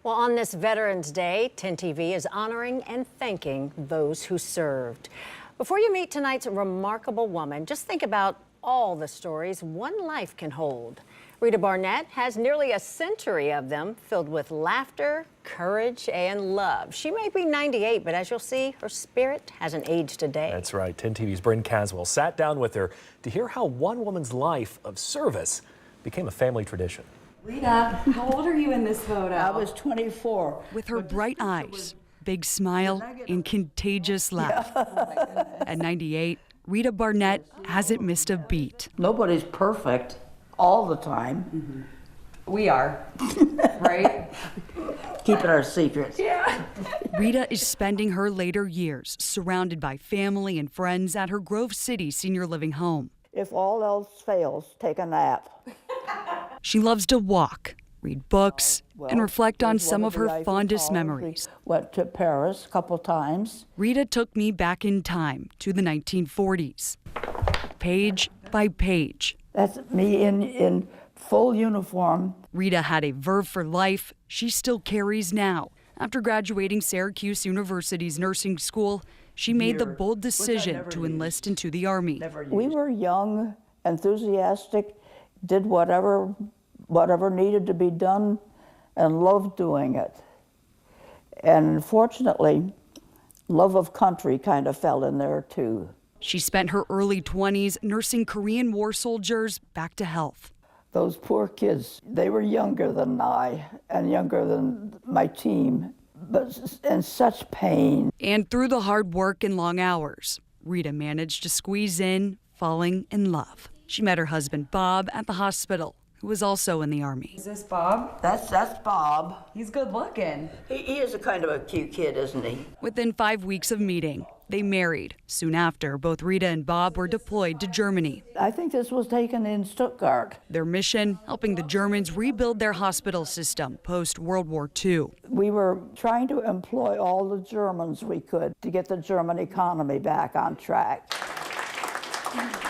Well, on this Veterans Day, 10 TV is honoring and thanking those who served. Before you meet tonight's remarkable woman, just think about all the stories one life can hold. Rita Barnett has nearly a century of them, filled with laughter, courage, and love. She may be 98, but as you'll see, her spirit hasn't aged a day. That's right. 10 TV's Bryn Caswell sat down with her to hear how one woman's life of service became a family tradition. Rita, how old are you in this photo? I was 24. With her bright eyes, big smile, and contagious laugh. At 98, Rita Barnett hasn't missed a beat. Nobody's perfect all the time. We are, right? Keeping our secrets. Yeah. Rita is spending her later years surrounded by family and friends at her Grove City senior living home. If all else fails, take a nap. She loves to walk, read books, and reflect on some of her fondest memories. Went to Paris a couple times. Rita took me back in time to the 1940s, page by page. That's me in full uniform. Rita had a verve for life she still carries now. After graduating Syracuse University's nursing school, she made the bold decision to enlist into the Army. We were young, enthusiastic, did whatever needed to be done, and loved doing it. And unfortunately, love of country kind of fell in there too. She spent her early 20s nursing Korean War soldiers back to health. Those poor kids, they were younger than I and younger than my team, but in such pain. And through the hard work and long hours, Rita managed to squeeze in, falling in love. She met her husband, Bob, at the hospital, who was also in the Army. Is this Bob? That's Bob. He's good looking. He is a kind of a cute kid, isn't he? Within 5 weeks of meeting, they married. Soon after, both Rita and Bob were deployed to Germany. I think this was taken in Stuttgart. Their mission, helping the Germans rebuild their hospital system post-World War II. We were trying to employ all the Germans we could to get the German economy back on track.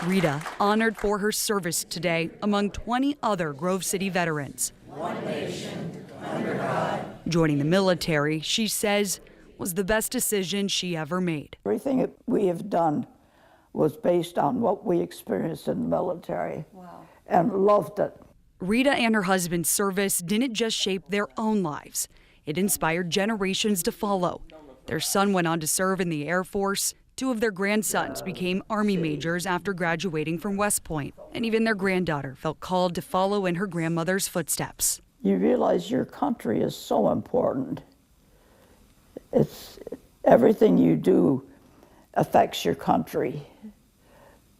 Rita honored for her service today among 20 other Grove City veterans. One nation, under God. Joining the military, she says, was the best decision she ever made. Everything that we have done was based on what we experienced in the military. Wow. And loved it. Rita and her husband's service didn't just shape their own lives. It inspired generations to follow. Their son went on to serve in the Air Force. 2 of their grandsons became Army majors after graduating from West Point. And even their granddaughter felt called to follow in her grandmother's footsteps. You realize your country is so important. It's everything you do affects your country.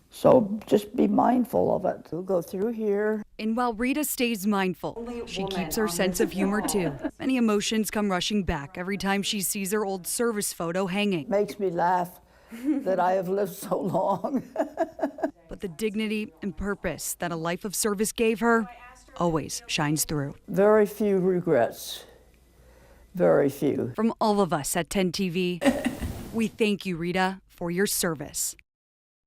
So just be mindful of it. We'll go through here. And while Rita stays mindful, she keeps her sense of humor too. Many emotions come rushing back every time she sees her old service photo hanging. Makes me laugh that I have lived so long. But the dignity and purpose that a life of service gave her always shines through. Very few regrets. Very few. From all of us at 10 TV, we thank you, Rita, for your service.